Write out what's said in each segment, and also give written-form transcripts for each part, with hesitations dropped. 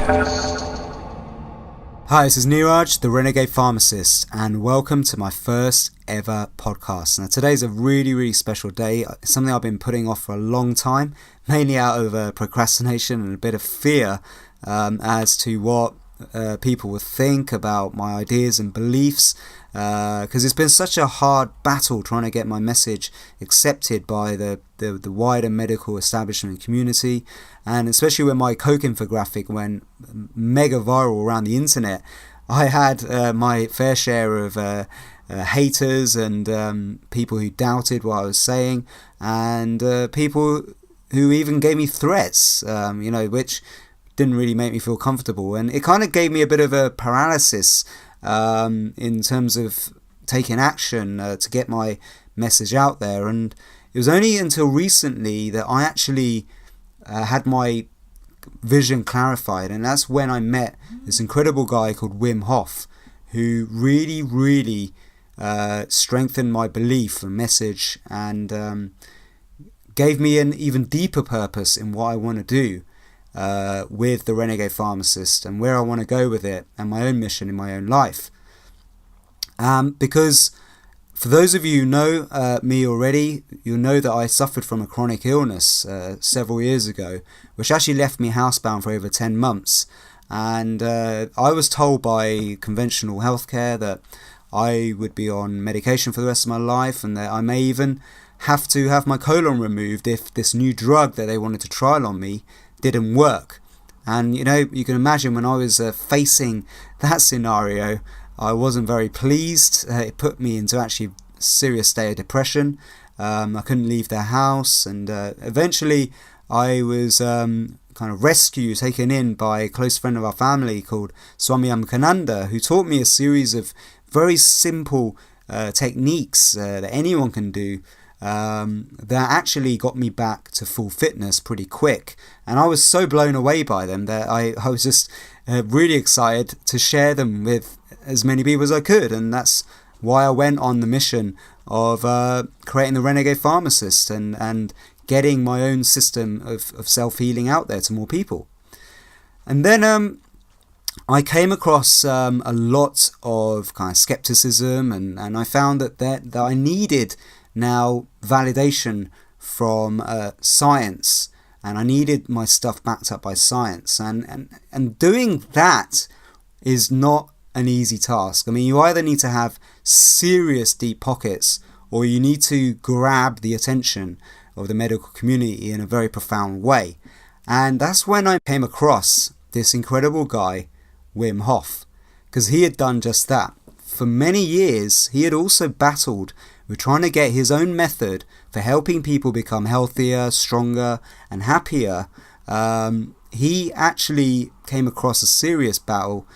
Hi, this is Neeraj, the Renegade Pharmacist, and welcome to my first ever podcast. Now, today's a really, really special day. It's something I've been putting off for a long time, mainly out of procrastination and a bit of fear as to what people would think about my ideas and beliefs, because it's been such a hard battle trying to get my message accepted by the wider medical establishment and community, and especially when my Coke infographic went mega viral around the internet. I had my fair share of haters and people who doubted what I was saying, and people who even gave me threats, which didn't really make me feel comfortable, and it kind of gave me a bit of a paralysis in terms of taking action to get my message out there. And it was only until recently that I actually had my vision clarified, and that's when I met this incredible guy called Wim Hof, who really strengthened my belief and message, and gave me an even deeper purpose in what I want to do with the Renegade Pharmacist and where I want to go with it and my own mission in my own life. Because for those of you who know me already, you'll know that I suffered from a chronic illness several years ago, which actually left me housebound for over 10 months. And I was told by conventional healthcare that I would be on medication for the rest of my life, and that I may even have to have my colon removed if this new drug that they wanted to trial on me didn't work. And you can imagine when I was facing that scenario, I wasn't very pleased. It put me into actually a serious state of depression. I couldn't leave the house, and eventually I was kind of rescued, taken in by a close friend of our family called Swami Yogananda, who taught me a series of very simple techniques that anyone can do, that actually got me back to full fitness pretty quick. And I was so blown away by them that I was just really excited to share them with as many people as I could. And that's why I went on the mission of creating the Renegade Pharmacist and getting my own system of self-healing out there to more people. And then I came across a lot of kind of skepticism, and I found that I needed now validation from science, and I needed my stuff backed up by science, and doing that is not an easy task. I mean, you either need to have serious deep pockets, or you need to grab the attention of the medical community in a very profound way. And that's when I came across this incredible guy, Wim Hof, because he had done just that. For many years, he had also battled with trying to get his own method for helping people become healthier, stronger, and happier. He actually came across a serious battle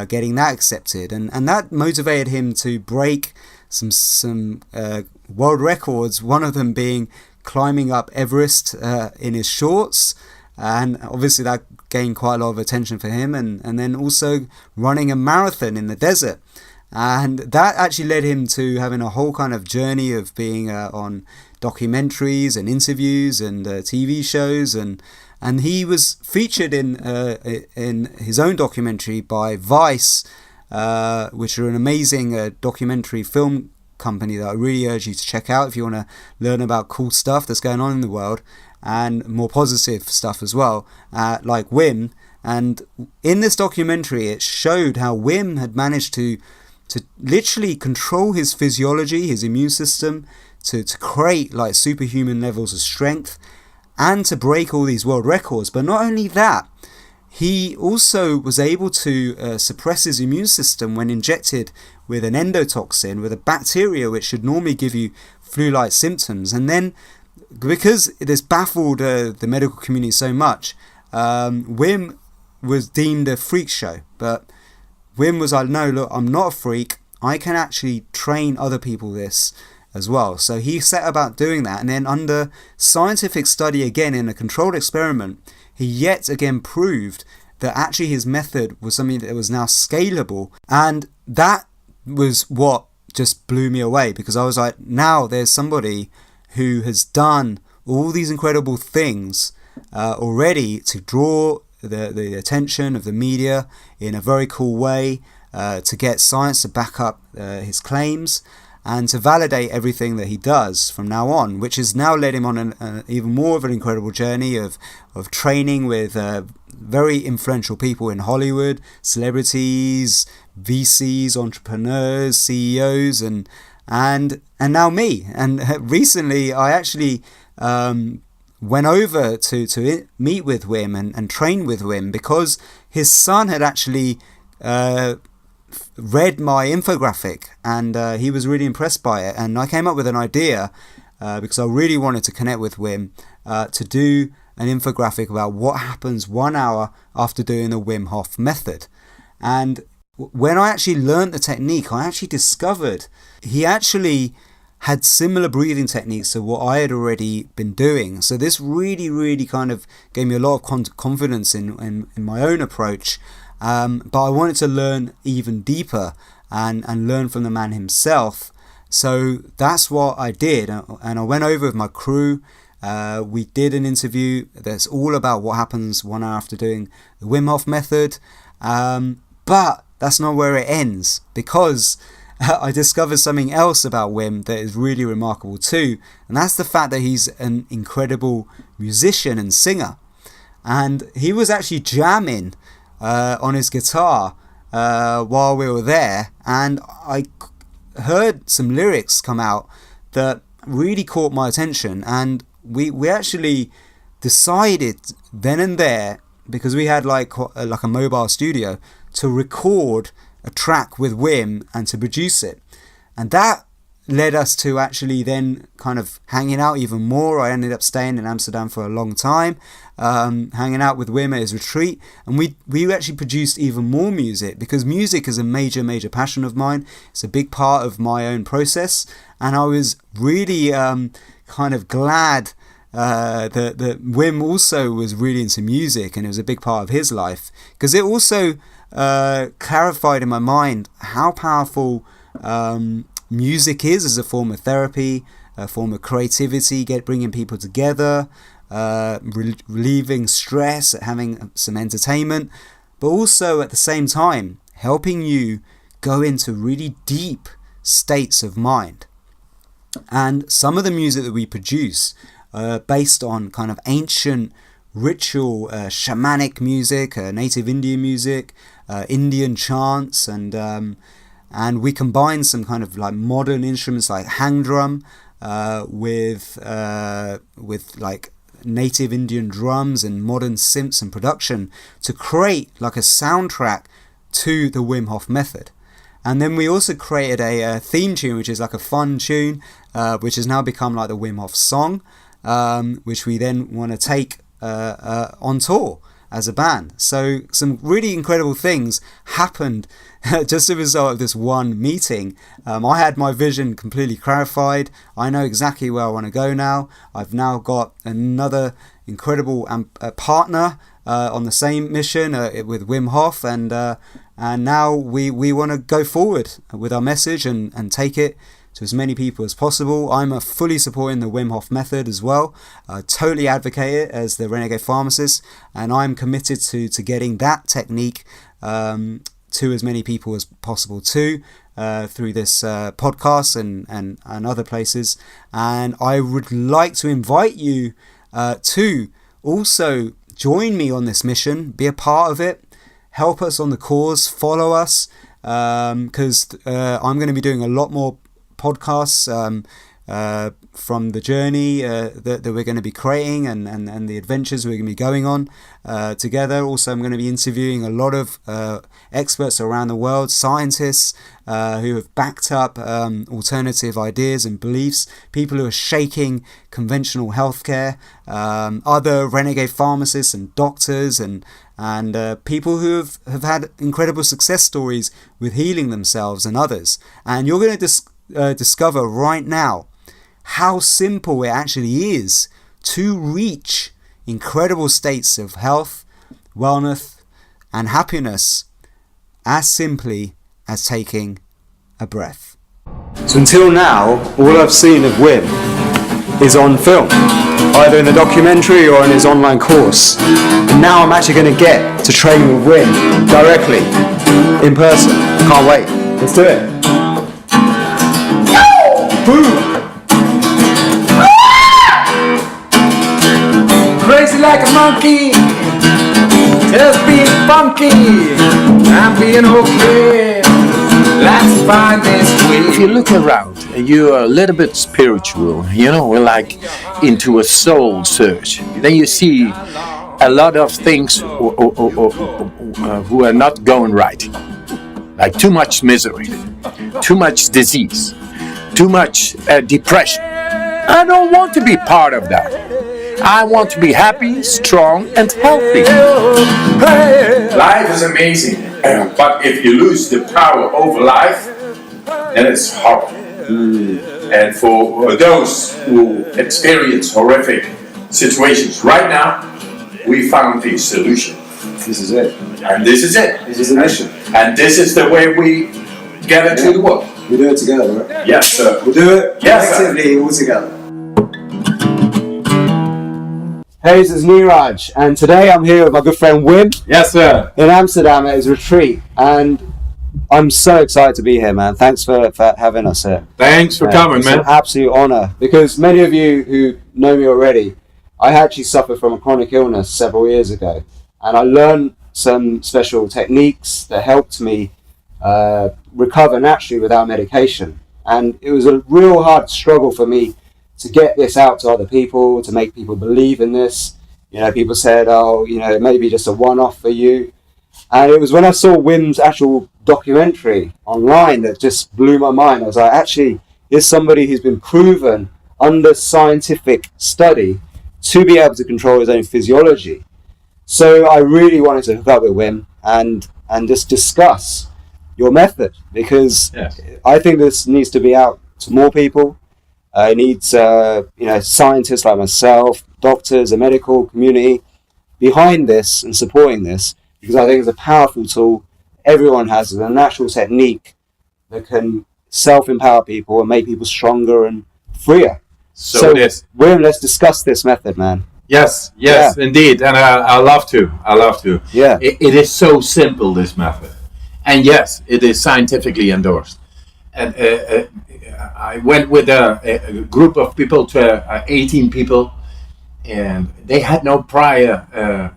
getting that accepted, and that motivated him to break some world records, one of them being climbing up Everest in his shorts, and obviously that gained quite a lot of attention for him, and then also running a marathon in the desert. And that actually led him to having a whole kind of journey of being on documentaries and interviews and TV shows, and he was featured in his own documentary by Vice, which are an amazing documentary film company that I really urge you to check out if you want to learn about cool stuff that's going on in the world, and more positive stuff as well, like Wim. And in this documentary, it showed how Wim had managed to literally control his physiology, his immune system, to create like superhuman levels of strength, and to break all these world records. But not only that, he also was able to suppress his immune system when injected with an endotoxin, with a bacteria which should normally give you flu-like symptoms. And then, because this baffled the medical community so much, Wim was deemed a freak show. But Wim was like, no, look, I'm not a freak. I can actually train other people this as well. So he set about doing that, and then under scientific study again in a controlled experiment, he yet again proved that actually his method was something that was now scalable. And that was what just blew me away, because I was like, now there's somebody who has done all these incredible things already to draw the attention of the media in a very cool way, to get science to back up his claims and to validate everything that he does from now on, which has now led him on even more of an incredible journey of training with very influential people in Hollywood, celebrities, VCs, entrepreneurs, CEOs, and now me. And recently I actually went over to meet with Wim and train with Wim because his son had actually read my infographic, and he was really impressed by it. And I came up with an idea because I really wanted to connect with Wim to do an infographic about what happens 1 hour after doing the Wim Hof method. And when I actually learned the technique, I actually discovered he actually had similar breathing techniques to what I had already been doing. So this really, really kind of gave me a lot of confidence in my own approach. But I wanted to learn even deeper and learn from the man himself. So that's what I did. And I went over with my crew. We did an interview that's all about what happens 1 hour after doing the Wim Hof method. But that's not where it ends, because I discovered something else about Wim that is really remarkable too. And that's the fact that he's an incredible musician and singer. And he was actually jamming on his guitar while we were there, and I heard some lyrics come out that really caught my attention, and we actually decided then and there, because we had like a mobile studio, to record a track with Wim and to produce it. And that led us to actually then kind of hanging out even more. I ended up staying in Amsterdam for a long time, hanging out with Wim at his retreat, and we actually produced even more music, because music is a major passion of mine. It's a big part of my own process, and I was really kind of glad that Wim also was really into music, and it was a big part of his life, because it also clarified in my mind how powerful music is as a form of therapy, a form of creativity, bringing people together, relieving stress, having some entertainment, but also at the same time helping you go into really deep states of mind. And some of the music that we produce based on kind of ancient ritual, shamanic music, native Indian music, Indian chants, and we combine some kind of like modern instruments like hang drum with like native Indian drums and modern synths and production to create like a soundtrack to the Wim Hof method. And then we also created a theme tune, which is like a fun tune, which has now become like the Wim Hof song, which we then want to take on tour as a band. So some really incredible things happened just as a result of this one meeting. I had my vision completely clarified. I know exactly where I want to go now. I've now got another incredible partner on the same mission with Wim Hof, and now we want to go forward with our message and take it to as many people as possible. I'm fully supporting the Wim Hof method as well. I totally advocate it as the Renegade Pharmacist, and I'm committed to getting that technique to as many people as possible too, through this podcast and other places. And I would like to invite you to also join me on this mission, be a part of it, help us on the cause, follow us, because I'm going to be doing a lot more podcasts from the journey that we're going to be creating and the adventures we're going to be going on together. Also, I'm going to be interviewing a lot of experts around the world, scientists who have backed up alternative ideas and beliefs, people who are shaking conventional healthcare, other renegade pharmacists and doctors, and people who have had incredible success stories with healing themselves and others. And you're going to discover right now how simple it actually is to reach incredible states of health, wellness, and happiness as simply as taking a breath. So until now, all I've seen of Wim is on film, either in the documentary or in his online course. And now I'm actually going to get to train with Wim directly, in person. Can't wait. Let's do it. Boom! Crazy like a monkey, just being funky, I'm being okay. Let's find this way. If you look around and you are a little bit spiritual, we're like into a soul search, then you see a lot of things who are not going right. Like too much misery, too much disease, too much depression. I don't want to be part of that. I want to be happy, strong, and healthy. Life is amazing, but if you lose the power over life, then it's horrible. And for those who experience horrific situations right now, we found the solution. This is it. And this is it. This is the mission. And this is the way we get into the world. We do it together, right? Yes, sir. We'll do it collectively, all together. Hey, this is Neeraj, and today I'm here with my good friend Wim. Yes, sir. In Amsterdam at his retreat, and I'm so excited to be here, man. Thanks for having us here. Thanks for coming, it's man. It's an absolute honour, because many of you who know me already, I actually suffered from a chronic illness several years ago, and I learned some special techniques that helped me recover naturally without medication. And it was a real hard struggle for me to get this out to other people, to make people believe in this. People said, it may be just a one-off for you. And it was when I saw Wim's actual documentary online that just blew my mind. I was like, actually, here's somebody who's been proven under scientific study to be able to control his own physiology. So I really wanted to hook up with Wim and just discuss your method, because I think this needs to be out to more people. It needs scientists like myself, doctors, the medical community behind this and supporting this, because I think it's a powerful tool everyone has, a natural technique that can self-empower people and make people stronger and freer. So Wim, let's discuss this method, man. Yes, indeed, and I love to. Yeah. It is so simple, this method, and yes, it is scientifically endorsed. And I went with a group of people to 18 people, and they had no prior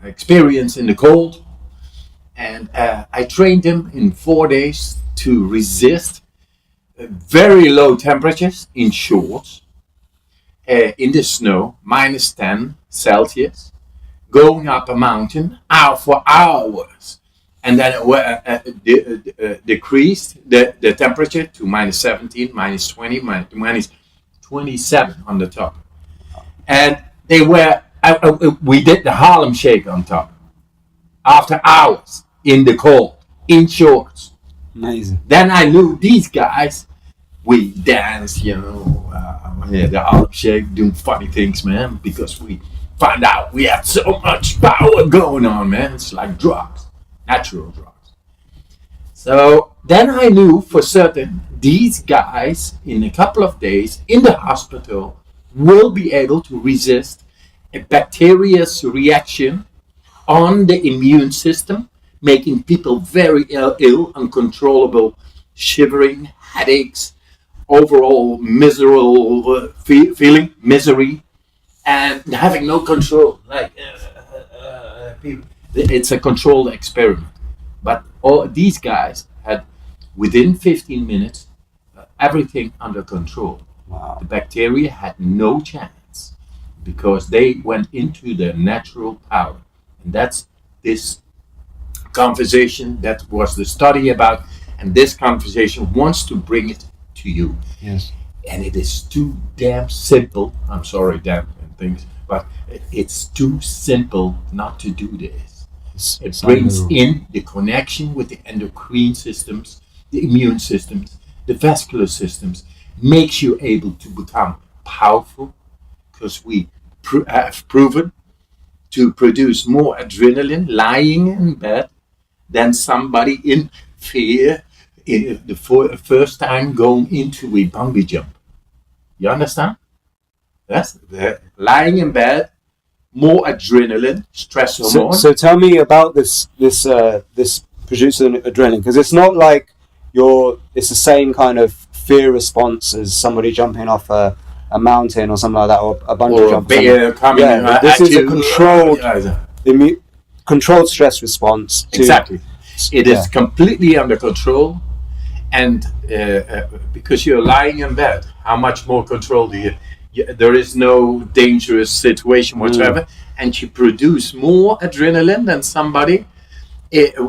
experience in the cold, and I trained them in 4 days to resist very low temperatures in shorts, in the snow, -10 Celsius, going up a mountain for hours, and then decreased the temperature to -17, -20, -27 on the top. And they were, we did the Harlem Shake on top, after hours in the cold, in shorts. Amazing. Then I knew these guys, we danced, the Harlem Shake, doing funny things, man, because we found out we had so much power going on, man. It's like drugs, natural drugs. So then I knew for certain these guys, in a couple of days in the hospital, will be able to resist a bacterial reaction on the immune system, making people very ill, uncontrollable shivering, headaches, overall miserable feeling, misery, and having no control. It's a controlled experiment. But all these guys had, within 15 minutes, everything under control. Wow. The bacteria had no chance because they went into their natural power. And that's this conversation that was the study about, and this conversation wants to bring it to you. Yes. And it is too damn simple. I'm sorry, damn and things, but it's too simple not to do this. It brings in the connection with the endocrine systems, the immune systems, the vascular systems, makes you able to become powerful, because we have proven to produce more adrenaline lying in bed than somebody in fear in the first time going into a bungee jump. You understand? Yes, lying in bed, more adrenaline, stress hormone. So tell me about this producing adrenaline, because it's not like it's the same kind of fear response as somebody jumping off a mountain or something like that, or a bungee jump. Or a bear coming this is you. A controlled stress response. Exactly. It is completely under control, and because you're lying in bed, how much more control do you? There is no dangerous situation whatsoever, and you produce more adrenaline than somebody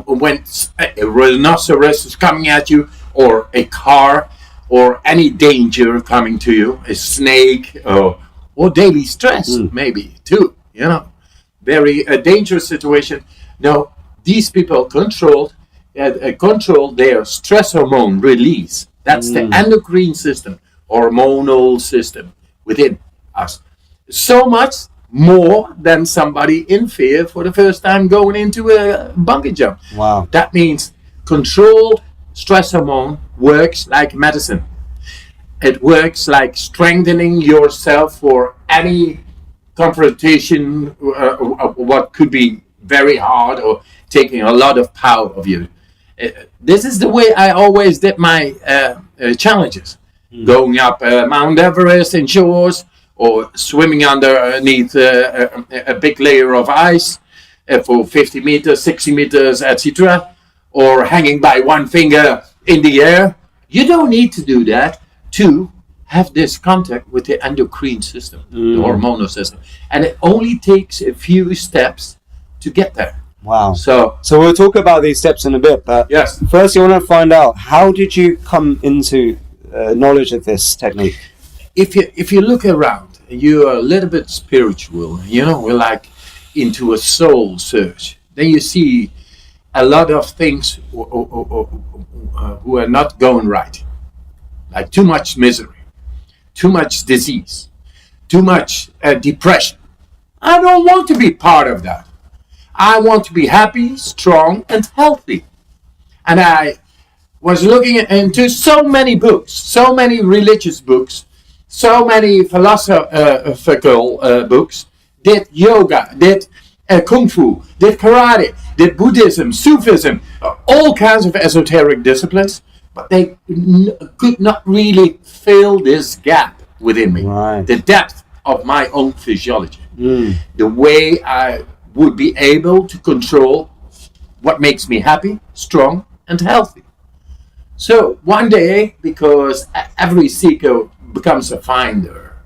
when a rhinoceros is coming at you, or a car, or any danger coming to you, a snake, or daily stress maybe too. Very dangerous situation. No, these people control their stress hormone release. That's the endocrine system, hormonal system within us. So much more than somebody in fear for the first time going into a bungee jump. Wow. That means controlled stress hormone works like medicine. It works like strengthening yourself for any confrontation, what could be very hard or taking a lot of power of you. This is the way I always did my challenges. Going up Mount Everest in shorts, or swimming underneath a big layer of ice for 50 meters, 60 meters, etc. Or hanging by one finger in the air. You don't need to do that to have this contact with the endocrine system, the hormonal system. And it only takes a few steps to get there. Wow. So we'll talk about these steps in a bit, but yes. First I want to find out, how did you come into knowledge of this technique? If you look around, you're a little bit spiritual, we're like into a soul search. Then you see a lot of things who are not going right. Like too much misery, too much disease, too much depression. I don't want to be part of that. I want to be happy, strong, and healthy. And I was looking into so many books, so many religious books, so many philosophical books, did yoga, did kung fu, did karate, did Buddhism, Sufism, all kinds of esoteric disciplines, but they could not really fill this gap within me. Right. The depth of my own physiology. The way I would be able to control what makes me happy, strong, and healthy. So one day, because every seeker becomes a finder,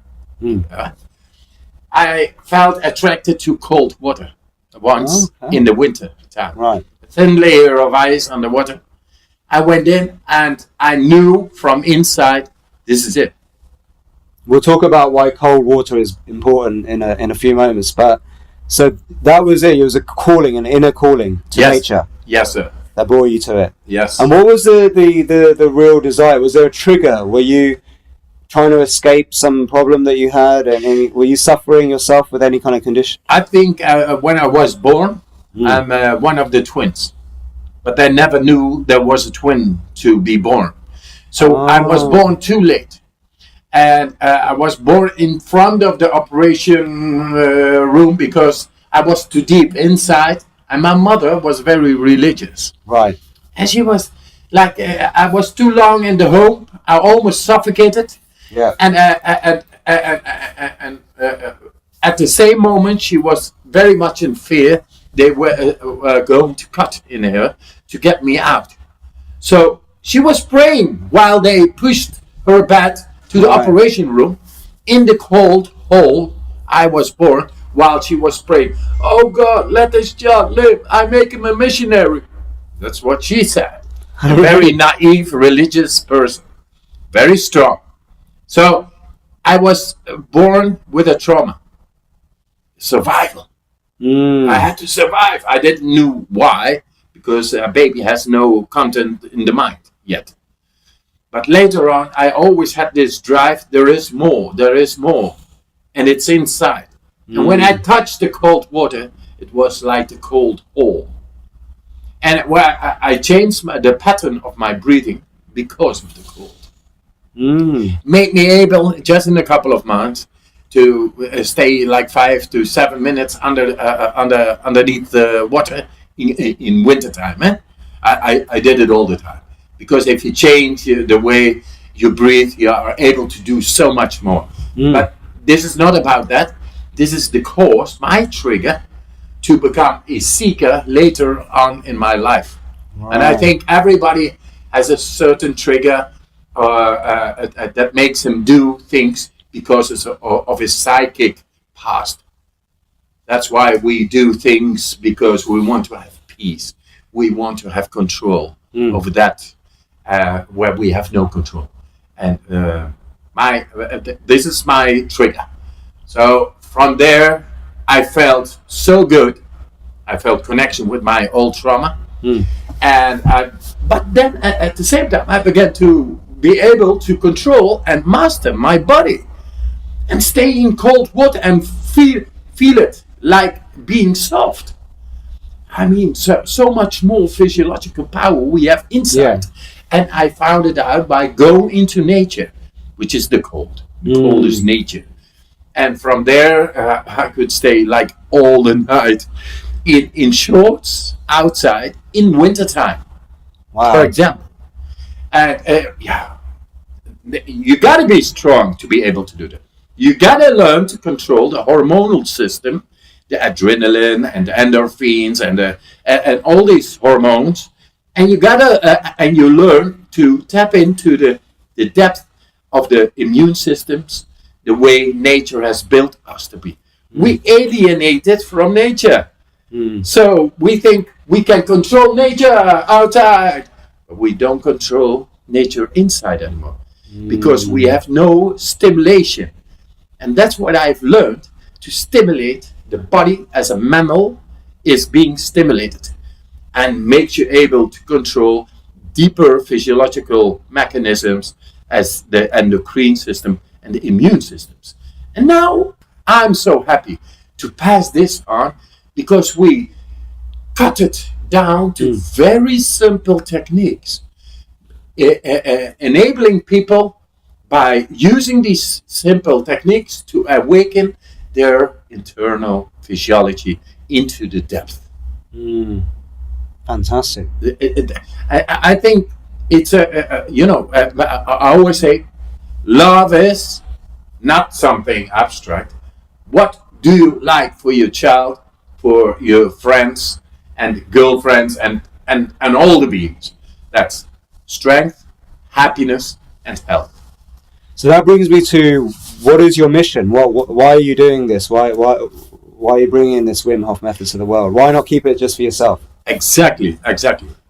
I felt attracted to cold water once in the winter time. Right. A thin layer of ice on the water. I went in and I knew from inside, this is it. We'll talk about why cold water is important in a few moments, but so that was it. It was a calling, an inner calling to nature. Yes, sir. That brought you to it. Yes. And what was the real desire? Was there a trigger? Were you trying to escape some problem that you had, and were you suffering yourself with any kind of condition? I think when I was born, I'm one of the twins, but I never knew there was a twin to be born. So I was born too late. And I was born in front of the operation room because I was too deep inside. And my mother was very religious. Right. And she was like, I was too long in the home. I almost suffocated. Yeah. And at the same moment, she was very much in fear. They were going to cut in her to get me out. So she was praying while they pushed her bed to the operation room. In the cold hole, I was born while she was praying. Oh God, let this child live. I make him a missionary. That's what she said. A very naive religious person. Very strong. So I was born with a trauma. Survival. I had to survive. I didn't know why, because a baby has no content in the mind yet. But later on, I always had this drive. There is more. And it's inside. And when I touched the cold water, it was like the cold hole. And where I changed the pattern of my breathing because of the cold. Made me able, just in a couple of months, stay like 5 to 7 minutes underneath the water in wintertime. I did it all the time, because if you change the way you breathe, you are able to do so much more. But this is not about that. This is the cause, my trigger, to become a seeker later on in my life. Wow. And I think everybody has a certain trigger that makes him do things because of his psychic past. That's why we do things, because we want to have peace. We want to have control over that where we have no control. And this is my trigger. So from there, I felt so good. I felt connection with my old trauma. But then at the same time, I began to be able to control and master my body and stay in cold water and feel it like being soft. I mean, so much more physiological power we have inside. Yeah. And I found it out by going into nature, which is the cold. The cold is nature. And from there, I could stay like all the night in shorts outside in wintertime, for example. And you got to be strong to be able to do that. You got to learn to control the hormonal system, the adrenaline and the endorphins and all these hormones. And you and you learn to tap into the depth of the immune systems, the way nature has built us to be. We alienated from nature. So we think we can control nature outside, but we don't control nature inside anymore, because we have no stimulation. And that's what I've learned, to stimulate the body as a mammal is being stimulated, and makes you able to control deeper physiological mechanisms as the endocrine system and the immune systems. And now I'm so happy to pass this on, because we cut it down to very simple techniques, enabling people by using these simple techniques to awaken their internal physiology into the depth. Fantastic. I think it's I always say, love is not something abstract. What do you like for your child, for your friends and girlfriends and all the beings? That's strength, happiness, and health. So that brings me to, what is your mission? Why are you doing this? Why are you bringing this Wim Hof method to the world? Why not keep it just for yourself? Exactly.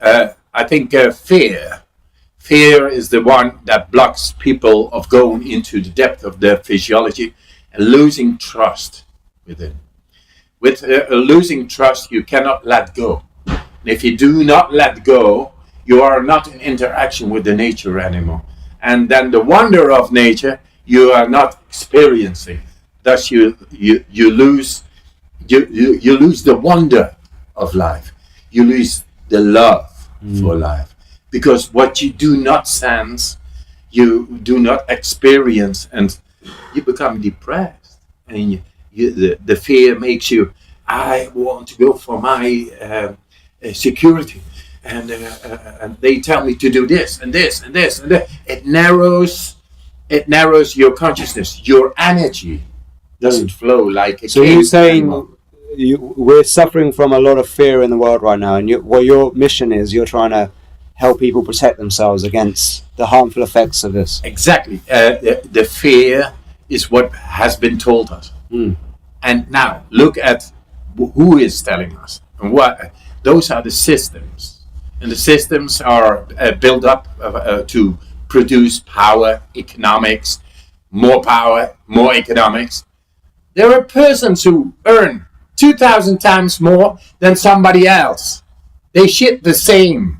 I think fear is the one that blocks people of going into the depth of their physiology and losing trust within. With losing trust, you cannot let go. And if you do not let go, you are not in interaction with the nature anymore. And then the wonder of nature you are not experiencing. Thus you lose the wonder of life. You lose the love for life. Because what you do not sense, you do not experience, and you become depressed. And the fear makes you, I want to go for my security. And they tell me to do this and this and this and that. It narrows your consciousness. Your energy doesn't flow like it. So you're saying we're suffering from a lot of fear in the world right now, and what your mission is, you're trying to help people protect themselves against the harmful effects of this. Exactly. The fear is what has been told us. And now look at who is telling us, and what those are the systems. And the systems are built up to produce power, economics, more power, more economics. There are persons who earn 2,000 times more than somebody else. They shit the same.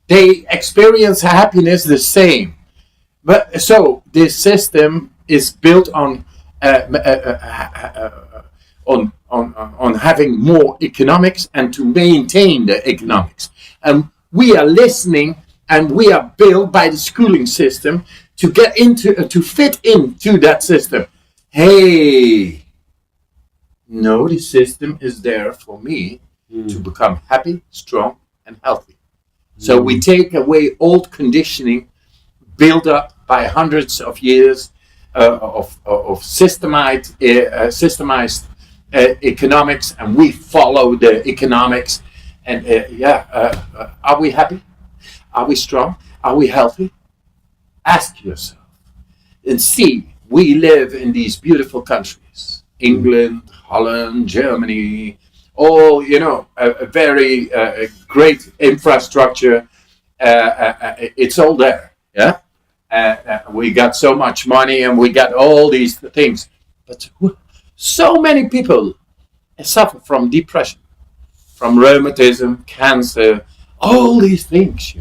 They experience happiness the same. But so this system is built on having more economics and to maintain the economics. And we are listening, and we are built by the schooling system to get into, to fit into that system. hey, no, the system is there for me to become happy, strong, and healthy. So we take away old conditioning built up by hundreds of years of systemized economics, and we follow the economics. And are we happy? Are we strong? Are we healthy? Ask yourself and see. We live in these beautiful countries: England, Holland, Germany. All a very great infrastructure. It's all there. Yeah. We got so much money and we got all these things, but so many people suffer from depression, from rheumatism, cancer, all these things,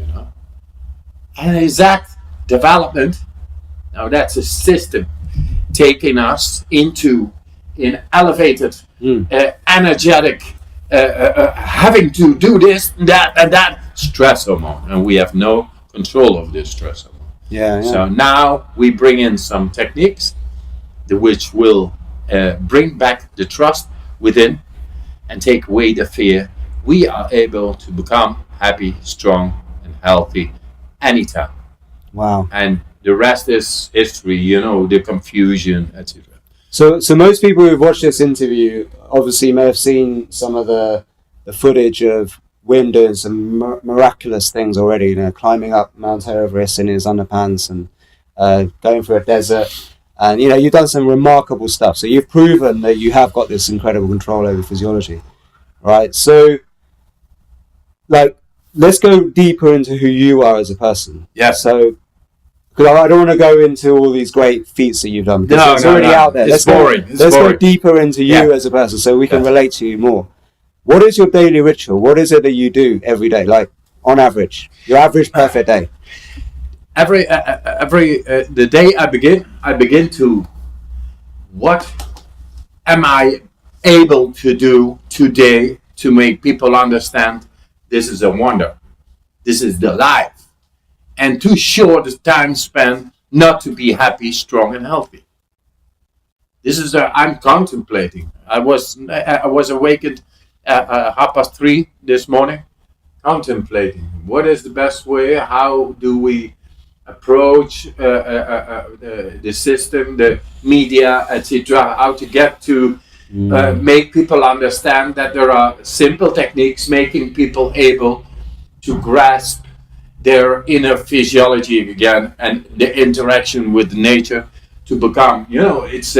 And is that development? Now that's a system taking us into an elevated, energetic, having to do this, that, and that stress hormone, and we have no control of this stress hormone. Yeah. So now we bring in some techniques which will bring back the trust within and take away the fear. We are able to become happy, strong, and healthy anytime. Wow. And the rest is history, the confusion, etc. So most people who've watched this interview obviously may have seen some of the footage of Wim doing some miraculous things already, climbing up Mount Everest in his underpants and going through a desert. And, you've done some remarkable stuff. So you've proven that you have got this incredible control over physiology, right? So, let's go deeper into who you are as a person. Yeah. So, because I don't want to go into all these great feats that you've done. No, it's already out there. It's boring. Let's go deeper into you as a person so we can relate to you more. What is your daily ritual? What is it that you do every day? On average, your average perfect day. The day I begin to, what am I able to do today to make people understand this is a wonder, this is the life, and too short a time span not to be happy, strong, and healthy. This is I'm contemplating. I was awakened at 3:30 this morning, contemplating what is the best way, how do we approach the system, the media, etc., how to get to make people understand that there are simple techniques making people able to grasp their inner physiology again and the interaction with nature to become, it's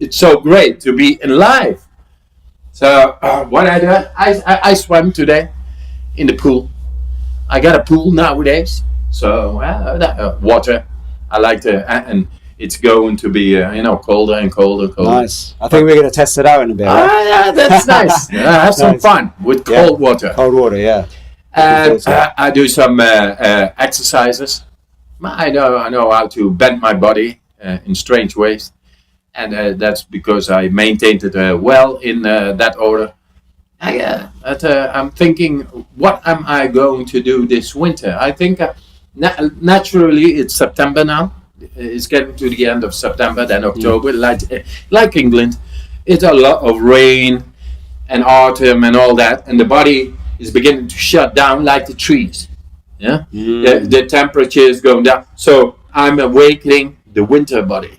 so great to be alive. So what I do, I swam today in the pool. I got a pool nowadays, so water. I like to, and it's going to be colder and colder. Nice. I think we're going to test it out in a bit. Right? Yeah, that's nice. Have some fun with cold water. Cold water, yeah. And I do some exercises. I know how to bend my body in strange ways. And that's because I maintained it well in that order. I'm thinking, what am I going to do this winter? I think naturally it's September now. It's getting to the end of September, then October. Like England, it's a lot of rain and autumn and all that. And the body is beginning to shut down like the trees. Yeah, the temperature is going down. So I'm awakening the winter body.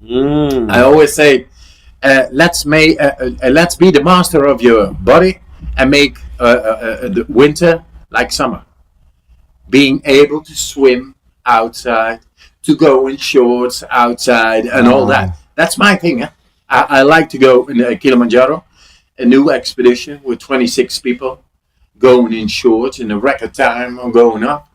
I always say, let's be the master of your body and make the winter like summer. Being able to swim outside, to go in shorts outside and all that. That's my thing. I like to go in Kilimanjaro, a new expedition with 26 people, going in shorts in a record time or going up.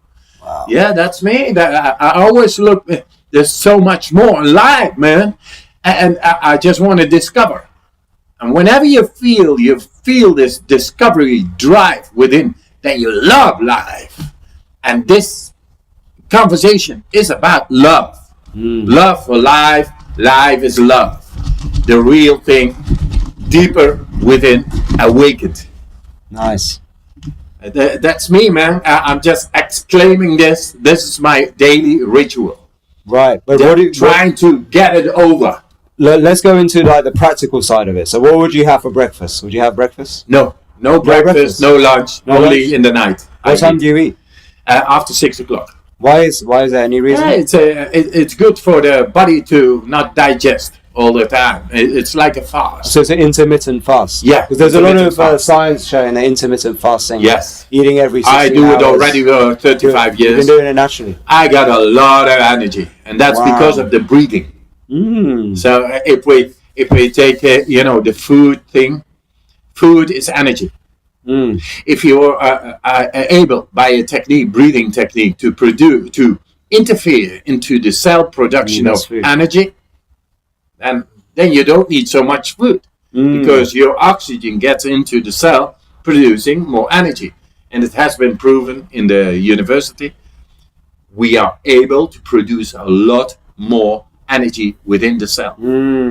Wow. Yeah, that's me. I always look, there's so much more alive, man. And I just want to discover. And whenever you feel this discovery drive within, that you love life. And this conversation is about love. Love for life. Life is love. The real thing, deeper within, awakened. Nice. That's me, man. I'm just exclaiming this. This is my daily ritual. Right. But trying to get it over. let's go into like the practical side of it. So what would you have for breakfast? Would you have breakfast? No breakfast, no lunch, No only lunch? in the night. What time do you eat? After 6 o'clock. Why is there any reason? Yeah, it's good for the body to not digest all the time. It's like a fast. So it's an intermittent fast. Yeah, because there's a lot of intermittent fast. science showing that intermittent fasting. Yes. Eating every 16 I do it hours. already for 35 You've years. been doing it naturally. I got a lot of energy, and that's Wow. because of the breathing. So if we take the food thing, food is energy. If you are able by a breathing technique, to interfere into the cell production of food. energy, then you don't need so much food because your oxygen gets into the cell producing more energy. And it has been proven in the university, we are able to produce a lot more energy within the cell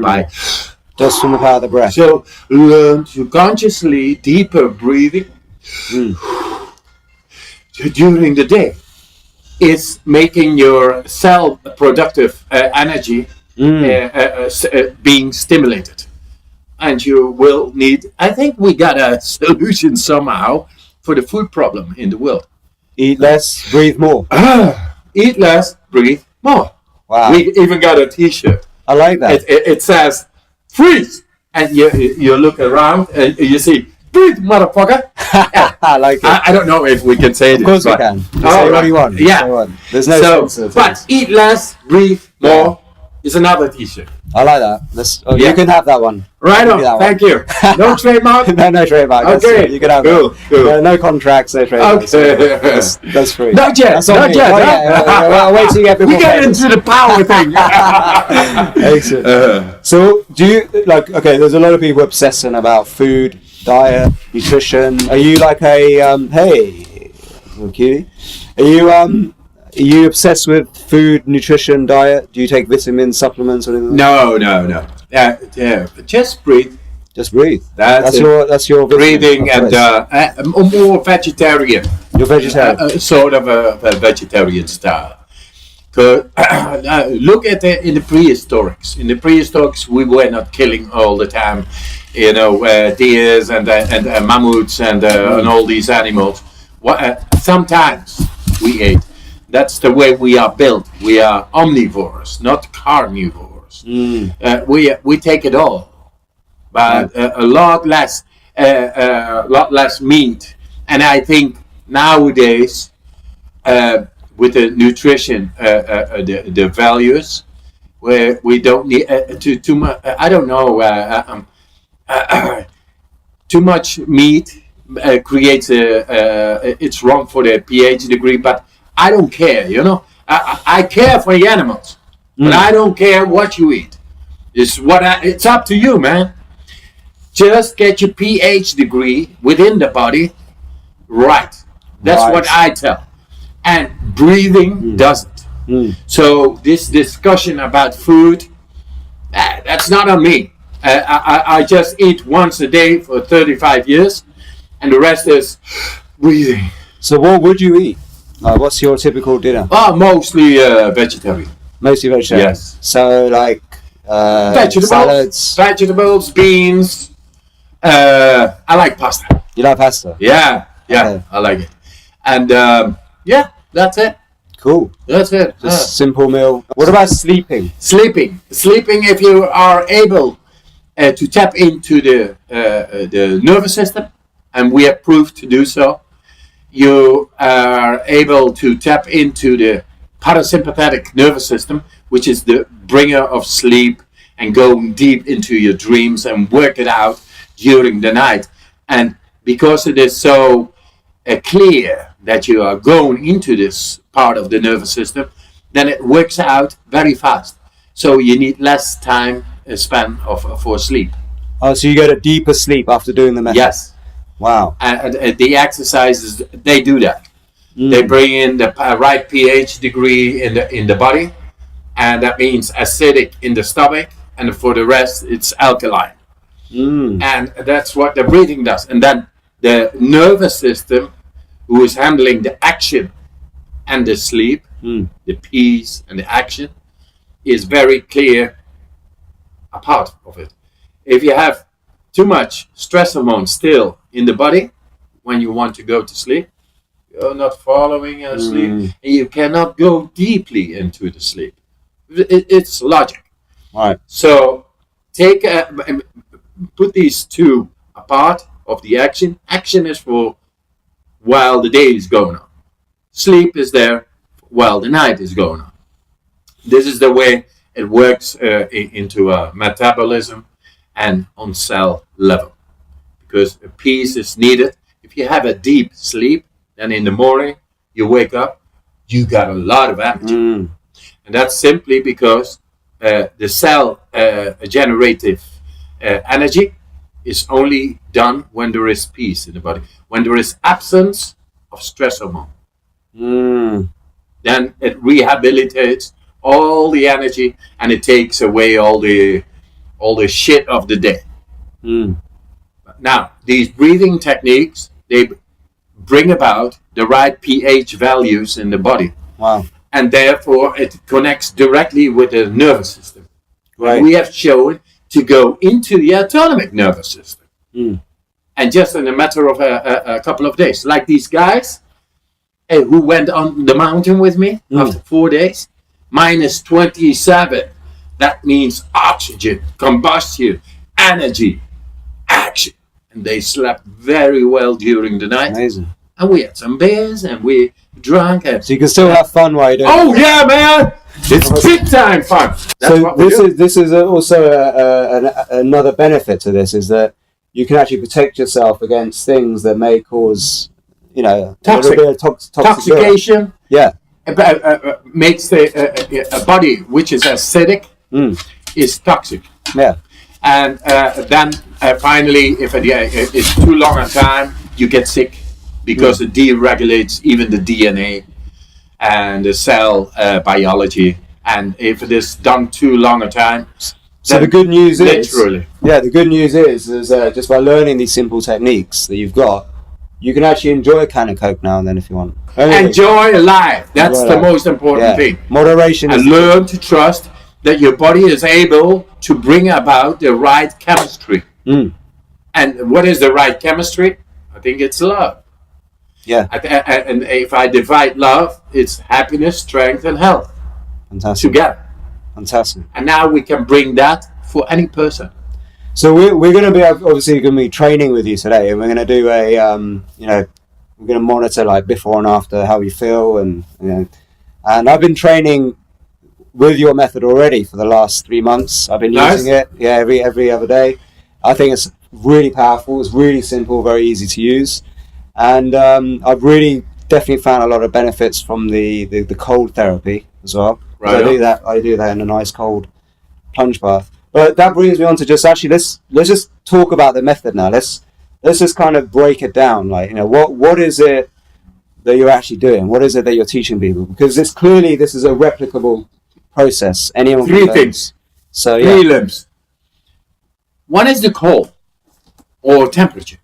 by Just from the power of the breath. so learn to consciously deeper breathing during the day is making your cell productive energy being stimulated. And you will need, I think we got a solution somehow for the food problem in the world. Eat less, breathe more. Eat less, breathe more. Wow. We even got a t-shirt. I like that. It says, freeze! And you look around and you see, breathe, motherfucker! I like it. I don't know if we can say this. Of course we but- can. Oh, Say what right. you want. Yeah. Say what you want. There's no censor to but this. eat less, breathe more is another t-shirt. I like that. Yeah. You can have that one. Right Give on. me that Thank you. No trademark? no trademark. Okay. You can have Cool, that. cool. No contracts, no trademark. Okay. That's free. Not yet. That's on Not me. yet. Oh, huh? yeah. Well, wait till you get We before get papers. into the power thing. Excellent. So, do you okay? There's a lot of people obsessing about food, diet, nutrition. Are you like a hey, little cutie? Are you obsessed with food, nutrition, diet? Do you take vitamins, supplements, or anything? No. Just breathe. Just breathe. That's it. That's your Breathing vitamin, and of course. more vegetarian. You're vegetarian. Sort of a vegetarian style. Look at in the prehistorics. In the prehistorics, we were not killing all the time, deers and mammoths and all these animals. Sometimes we ate. That's the way we are built. We are omnivores, not carnivores. We take it all, but a lot less meat. And I think nowadays, with the nutrition, the values, where we don't need too much. I don't know. Too much meat creates it's wrong for the pH degree, but I don't care. I care for the animals, but I don't care what you eat. It's up to you, man. Just get your pH degree within the body right. That's Right. what I tell. And breathing doesn't. So this discussion about food, that's not on me. I just eat once a day for 35 years, and the rest is breathing. So, what would you eat? What's your typical dinner? Mostly vegetarian. Mostly vegetarian. Yes. So, like Vegetables, beans. I like pasta. You like pasta? Yeah, Okay. I like it. And that's it. Cool. That's it. Just simple meal. What about sleeping? Sleeping, if you are able to tap into the nervous system, and we have proved to do so, you are able to tap into the parasympathetic nervous system, which is the bringer of sleep and going deep into your dreams and work it out during the night. And because it is so clear that you are going into this part of the nervous system, then it works out very fast. So you need less time span for sleep. Oh, so you go to deeper sleep after doing the method? Yes. Wow. And the exercises, they do that. They bring in the right pH degree in the body, and that means acidic in the stomach, and for the rest it's alkaline. And that's what the breathing does. And then the nervous system, who is handling the action and the sleep, the peace and the action, is very clear. a part of it. If you have too much stress hormone still in the body when you want to go to sleep, you're not following your sleep, and you cannot go deeply into the sleep. It's logic. Right. So put these two apart of the action. Action is for while the day is going on. Sleep is there while the night is going on. This is the way it works into metabolism and on cell level. Because a peace is needed. If you have a deep sleep, then in the morning you wake up, you got a lot of energy. And that's simply because the cell generative energy is only done when there is peace in the body. When there is absence of stress hormone, then it rehabilitates all the energy and it takes away all the shit of the day. Now, these breathing techniques, they bring about the right pH values in the body. Wow. And therefore it connects directly with the nervous system. Right. We have shown to go into the autonomic nervous system. And just in a matter of a couple of days, like these guys who went on the mountain with me after 4 days, minus 27. That means oxygen, combustion, energy, action. And they slept very well during the night. Amazing. And we had some beers and we drank. So you can still have fun while you do it. Oh yeah, man! It's big time fun. That's So what we do. this is also another benefit to this, is that you can actually protect yourself against things that may cause, a little bit of toxic. Toxication. Yeah. Makes a body which is acidic is toxic. Yeah. And then finally, if it's too long a time, you get sick because it deregulates even the DNA and the cell biology. And if it is done too long a time, So the good news is, literally, the good news is just by learning these simple techniques that you've got, you can actually enjoy a can of Coke now and then if you want. enjoy life. That's the most important thing. Moderation And is learn to trust that your body is able to bring about the right chemistry. And what is the right chemistry? I think it's love. Yeah. And if I divide love, it's happiness, strength, and health Fantastic. together. Fantastic. And now we can bring that for any person. So we're going to be obviously going to be training with you today, and we're going to do a we're going to monitor like before and after how you feel, and and I've been training with your method already for the last 3 months. I've been using it, every other day. I think it's really powerful. It's really simple, very easy to use, and I've really definitely found a lot of benefits from the cold therapy as well. Right. I do that in a nice cold plunge bath. But that brings me on to just actually let's just talk about the method now. Let's just kind of break it down. Like, what is it that you're actually doing? What is it that you're teaching people? Because this is a replicable process. Anyone can Three learn. things. So Three limbs. One is the cold or temperature.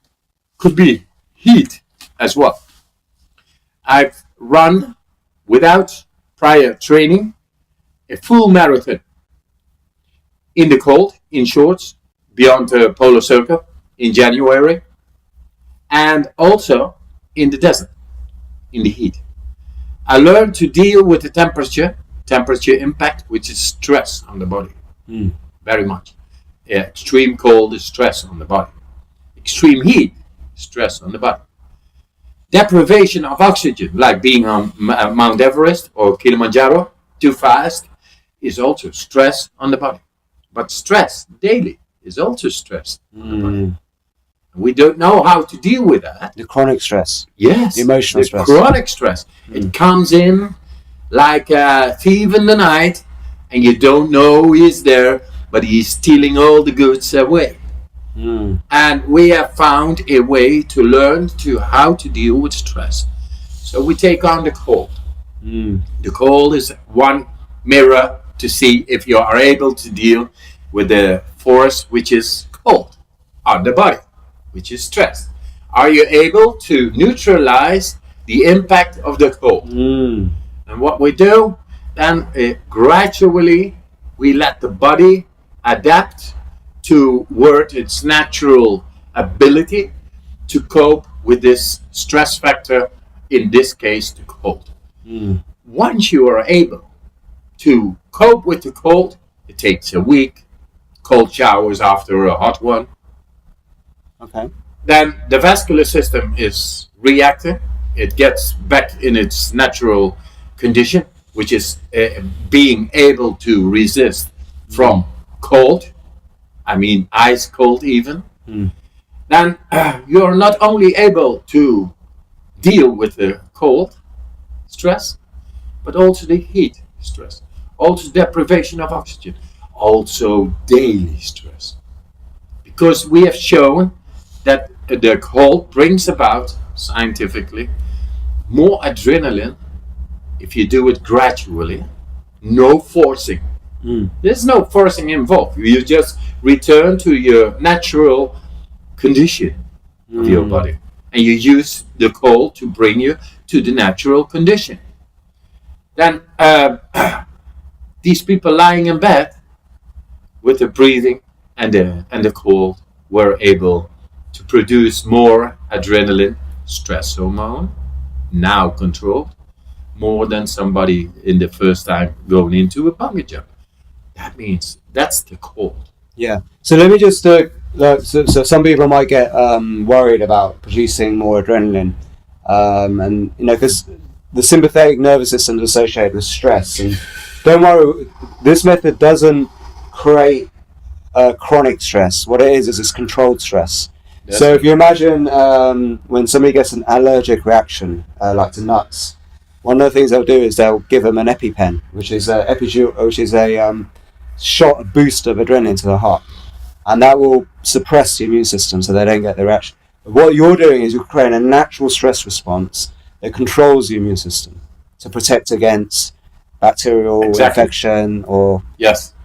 Could be heat as well. I've run without prior training a full marathon in the cold, in shorts, beyond the polar circle in January, and also in the desert, in the heat. I learned to deal with the temperature impact, which is stress on the body, very much. Extreme cold is stress on the body. Extreme heat, stress on the body. Deprivation of oxygen, like being on Mount Everest or Kilimanjaro too fast, is also stress on the body. But stress daily is also stress on the body. We don't know how to deal with that. the chronic stress. Yes, The emotional stress. Chronic stress. It comes in like a thief in the night, and you don't know he's there, but he's stealing all the goods away. And we have found a way to learn how to deal with stress. So we take on the cold. The cold is one mirror to see if you are able to deal with the force which is cold on the body, which is stress. Are you able to neutralize the impact of the cold? And what we do, then gradually we let the body adapt toward its natural ability to cope with this stress factor, in this case, the cold. Once you are able to cope with the cold, it takes a week, cold showers after a hot one. Okay. Then the vascular system is reacting. It gets back in its natural condition, which is being able to resist from cold. I mean, ice cold even. Then you're not only able to deal with the cold stress, but also the heat stress, also deprivation of oxygen, also daily stress. Because we have shown that the cold brings about, scientifically, more adrenaline if you do it gradually, no forcing. There's no forcing involved. You just return to your natural condition of your body, and you use the cold to bring you to the natural condition. Then these people lying in bed with the breathing and the cold were able to produce more adrenaline, stress hormone, now controlled, more than somebody in the first time going into a bungee jump. That means that's the cold. Yeah. So let me just so some people might get worried about producing more adrenaline, and because the sympathetic nervous system is associated with stress. And don't worry, this method doesn't create chronic stress. What it is it's controlled stress. That's so if you imagine when somebody gets an allergic reaction, like to nuts, one of the things they'll do is they'll give them an EpiPen, which is a shot, a boost of adrenaline to the heart, and that will suppress the immune system so they don't get the reaction. But what you're doing is you're creating a natural stress response that controls the immune system to protect against bacterial infection or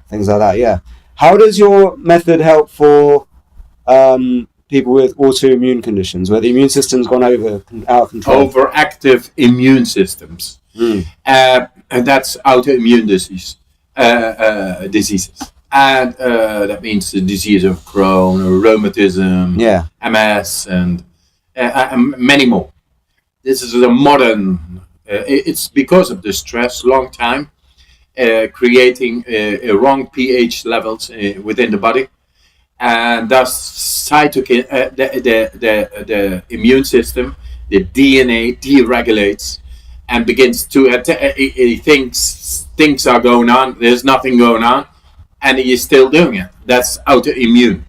things like that. Yeah. How does your method help for people with autoimmune conditions where the immune system's gone out of control? Overactive immune systems, and that's autoimmune diseases, and that means the disease of Crohn, or rheumatism, MS, and many more. This is a modern. It's because of the stress, long time, creating a wrong pH levels within the body, and thus cytokine, the immune system, the DNA deregulates and begins to he thinks things are going on. There's nothing going on, and he is still doing it. That's autoimmune.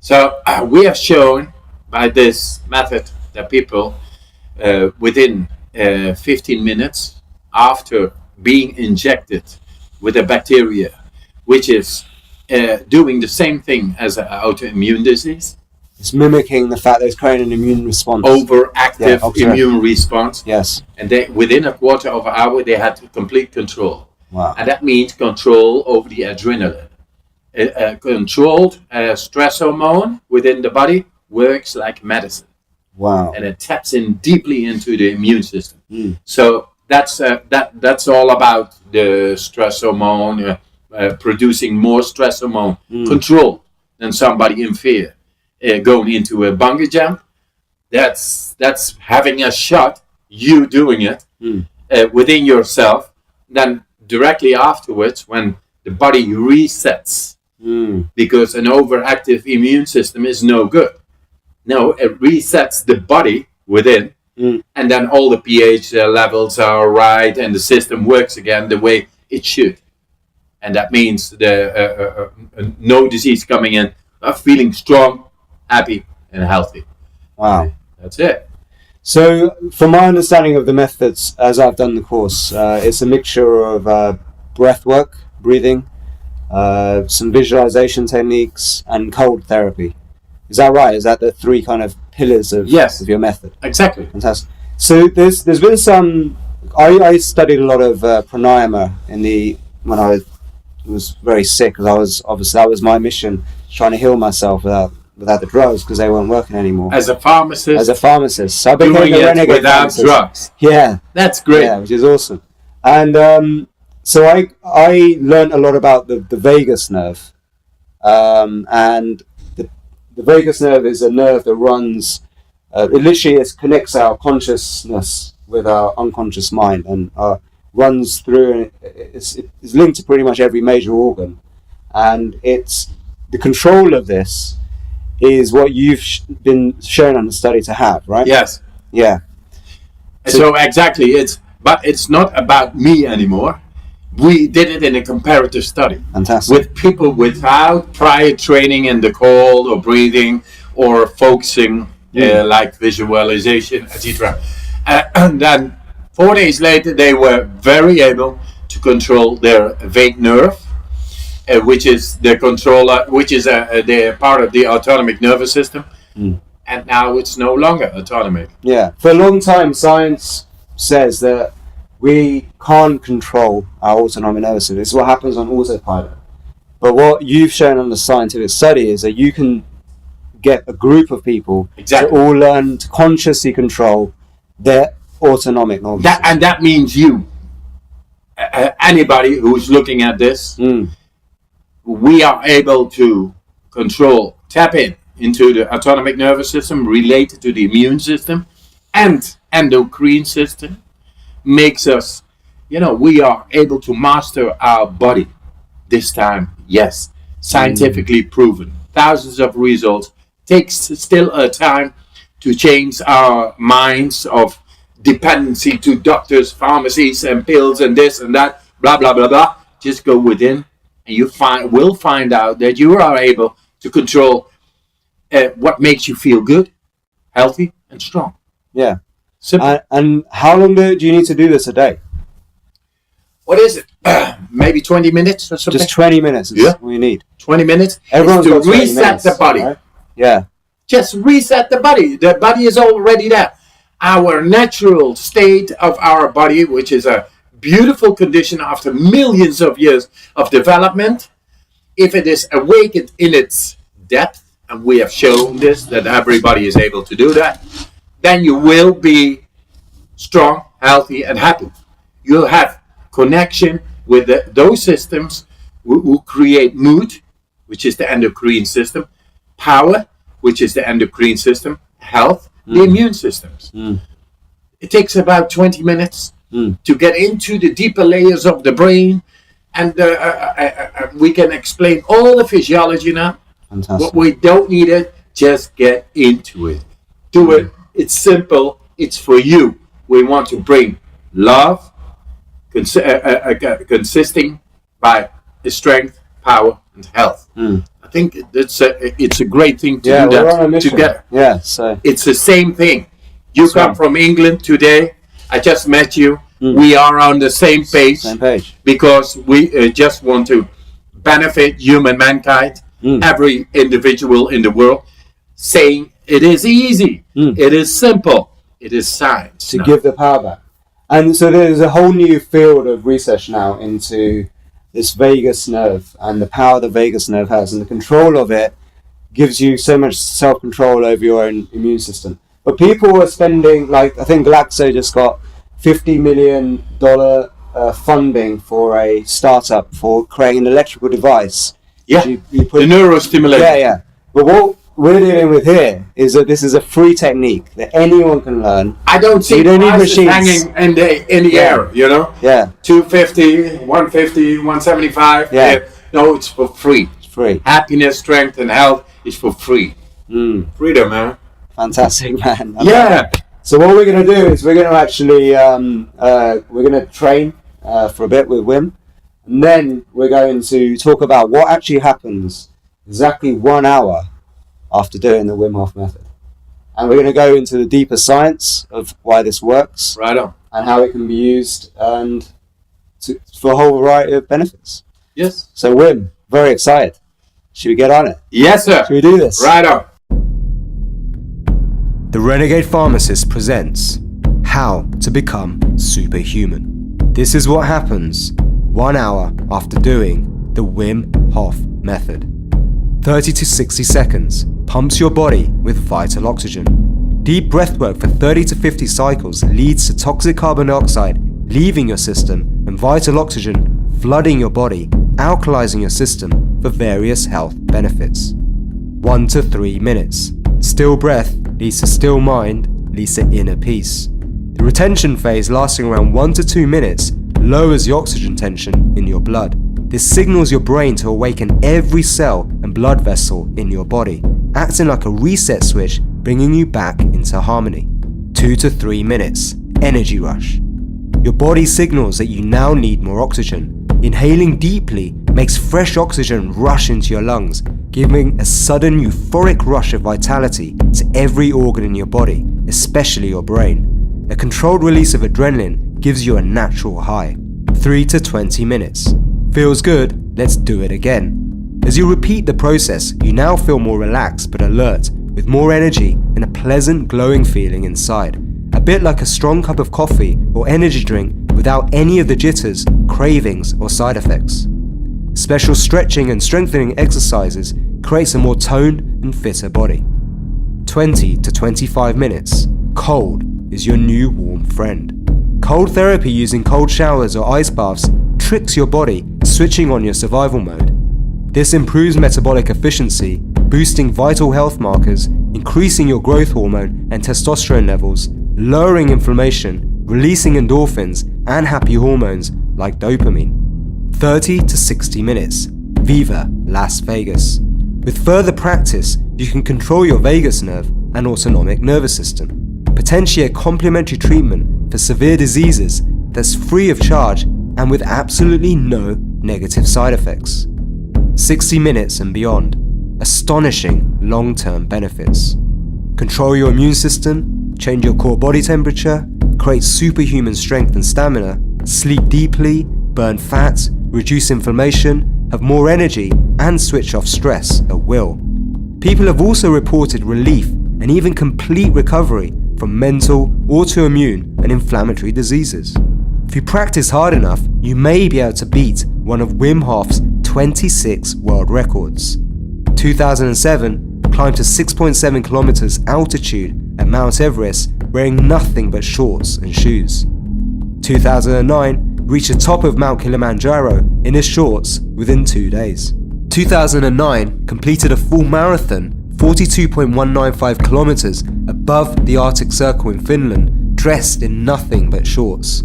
So we have shown by this method that people within 15 minutes after being injected with a bacteria, which is doing the same thing as an autoimmune disease. It's mimicking the fact that it's creating an immune response. Overactive immune response. Yes. And they, within a quarter of an hour, they had complete control. Wow. And that means control over the adrenaline. A controlled stress hormone within the body works like medicine. Wow. And it taps in deeply into the immune system. So that's all about the stress hormone, producing more stress hormone control than somebody in fear. Going into a bungee jump, that's having a shot, you doing it within yourself. Then directly afterwards, when the body resets, because an overactive immune system is no good. No, it resets the body within, and then all the pH levels are right, and the system works again the way it should. And that means the no disease coming in, feeling strong, happy, and healthy. Wow. That's it. So, from my understanding of the methods, as I've done the course, it's a mixture of breath work, breathing, some visualization techniques, and cold therapy. Is that right? Is that the three kind of pillars of your method? Exactly. Fantastic. So there's been some. I studied a lot of pranayama when I was very sick, because that was my mission, trying to heal myself without the drugs, because they weren't working anymore. As a pharmacist, so I became doing a it renegade without pharmacist. drugs. Yeah, that's great. Yeah, which is awesome. And so I learned a lot about the vagus nerve, And the vagus nerve is a nerve that runs. It connects our consciousness with our unconscious mind, and runs through. And it's linked to pretty much every major organ, and it's the control of this is what you've been shown on the study to have, right? Yes. Yeah. So exactly, but it's not about me anymore. We did it in a comparative study. Fantastic. With people without prior training in the cold or breathing or focusing, like visualization, etc. And then 4 days later, they were very able to control their vagus nerve, which is the controller, which is the part of the autonomic nervous system. And now it's no longer autonomic. Yeah. For a long time, science says that we can't control our autonomic nervous system. This is what happens on autopilot. But what you've shown on the scientific study is that you can get a group of people to all learn to consciously control their autonomic nervous system. And that means you. Anybody who's looking at this, we are able to tap into the autonomic nervous system related to the immune system and endocrine system. Makes us, we are able to master our body this time. Yes, scientifically proven. Thousands of results. Takes still a time to change our minds of dependency to doctors, pharmacies, and pills and this and that, blah, blah, blah, blah. Just go within and you will find out that you are able to control what makes you feel good, healthy, and strong. Yeah. Simple. And how long do you need to do this a day? What is it? Maybe 20 minutes or something? Just 20 minutes is what you need. 20 minutes? Everyone's to got 20 reset minutes, the body. Right? Yeah. Just reset the body. The body is already there. Our natural state of our body, which is a beautiful condition after millions of years of development, if it is awakened in its depth, and we have shown this, that everybody is able to do that, then you will be strong, healthy, and happy. You'll have connection with those systems who create mood, which is the endocrine system, power, which is the endocrine system, health, the immune systems. It takes about 20 minutes to get into the deeper layers of the brain, and we can explain all the physiology now. Fantastic. What we don't need it, just get into it. Do it. It's simple. It's for you. We want to bring love, consisting by strength, power, and health. I think it's a great thing to do that together. Yeah, so it's the same thing. You come from England today. I just met you. We are on the same page. Because we just want to benefit mankind, every individual in the world, saying it is easy, it is simple, it is science. To give the power back. And so there's a whole new field of research now into this vagus nerve and the power the vagus nerve has, and the control of it gives you so much self-control over your own immune system. But people are spending, I think Glaxo just got $50 million funding for a startup for creating an electrical device. Yeah, you put the neurostimulator. Yeah. But what we're dealing with here is that this is a free technique that anyone can learn. I don't see prices hanging in the air, Yeah. 250, 150, 175. Yeah. No, it's for free. It's free. Happiness, strength, and health is for free. Freedom, man. Fantastic, man. Yeah. So what we're going to do is we're going to actually we're going to train for a bit with Wim, and then we're going to talk about what actually happens exactly 1 hour after doing the Wim Hof method, and we're going to go into the deeper science of why this works, right on, and how it can be used, and for a whole variety of benefits. Yes. So Wim, very excited. Should we get on it? Yes, sir. Should we do this? Right on. The Renegade Pharmacist presents How to Become Superhuman. This is what happens 1 hour after doing the Wim Hof method. 30 to 60 seconds pumps your body with vital oxygen. Deep breathwork for 30 to 50 cycles leads to toxic carbon dioxide leaving your system and vital oxygen flooding your body, alkalizing your system, for various health benefits. 1 to 3 minutes. Still breath leads to still mind, leads to inner peace. The retention phase, lasting around 1 to 2 minutes, lowers the oxygen tension in your blood. This signals your brain to awaken every cell and blood vessel in your body, acting like a reset switch, bringing you back into harmony. 2 to 3 minutes. Energy rush. Your body signals that you now need more oxygen. Inhaling deeply makes fresh oxygen rush into your lungs, giving a sudden euphoric rush of vitality to every organ in your body, especially your brain. A controlled release of adrenaline gives you a natural high. 3 to 20 minutes. Feels good, let's do it again. As you repeat the process, you now feel more relaxed but alert, with more energy and a pleasant glowing feeling inside. A bit like a strong cup of coffee or energy drink without any of the jitters, cravings or side effects. Special stretching and strengthening exercises creates a more toned and fitter body. 20 to 25 minutes. Cold is your new warm friend. Cold therapy using cold showers or ice baths tricks your body, switching on your survival mode. This improves metabolic efficiency, boosting vital health markers, increasing your growth hormone and testosterone levels, lowering inflammation, releasing endorphins and happy hormones like dopamine. 30 to 60 minutes. Viva Las Vegas. With further practice, you can control your vagus nerve and autonomic nervous system. Potentially a complementary treatment for severe diseases that's free of charge and with absolutely no negative side effects. 60 minutes and beyond. Astonishing long-term benefits. Control your immune system, change your core body temperature, create superhuman strength and stamina, sleep deeply, burn fat, reduce inflammation, have more energy, and switch off stress at will. People have also reported relief and even complete recovery from mental, autoimmune, and inflammatory diseases. If you practice hard enough, you may be able to beat one of Wim Hof's 26 world records. 2007, climbed to 6.7 kilometers altitude at Mount Everest wearing nothing but shorts and shoes. 2009, reached the top of Mount Kilimanjaro in his shorts within 2 days. 2009, completed a full marathon, 42.195 kilometers above the Arctic Circle in Finland, dressed in nothing but shorts.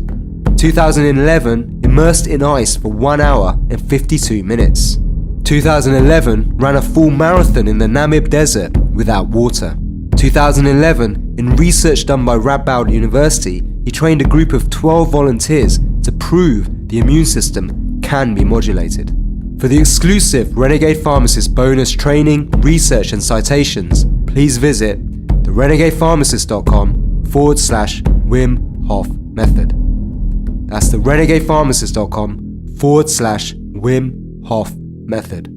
2011, immersed in ice for 1 hour and 52 minutes. 2011, ran a full marathon in the Namib Desert without water. 2011, in research done by Radboud University, he trained a group of 12 volunteers to prove the immune system can be modulated. For the exclusive Renegade Pharmacist bonus training, research and citations, please visit therenegadepharmacist.com/Wim Hof method. That's therenegadepharmacist.com/Wim Hof method.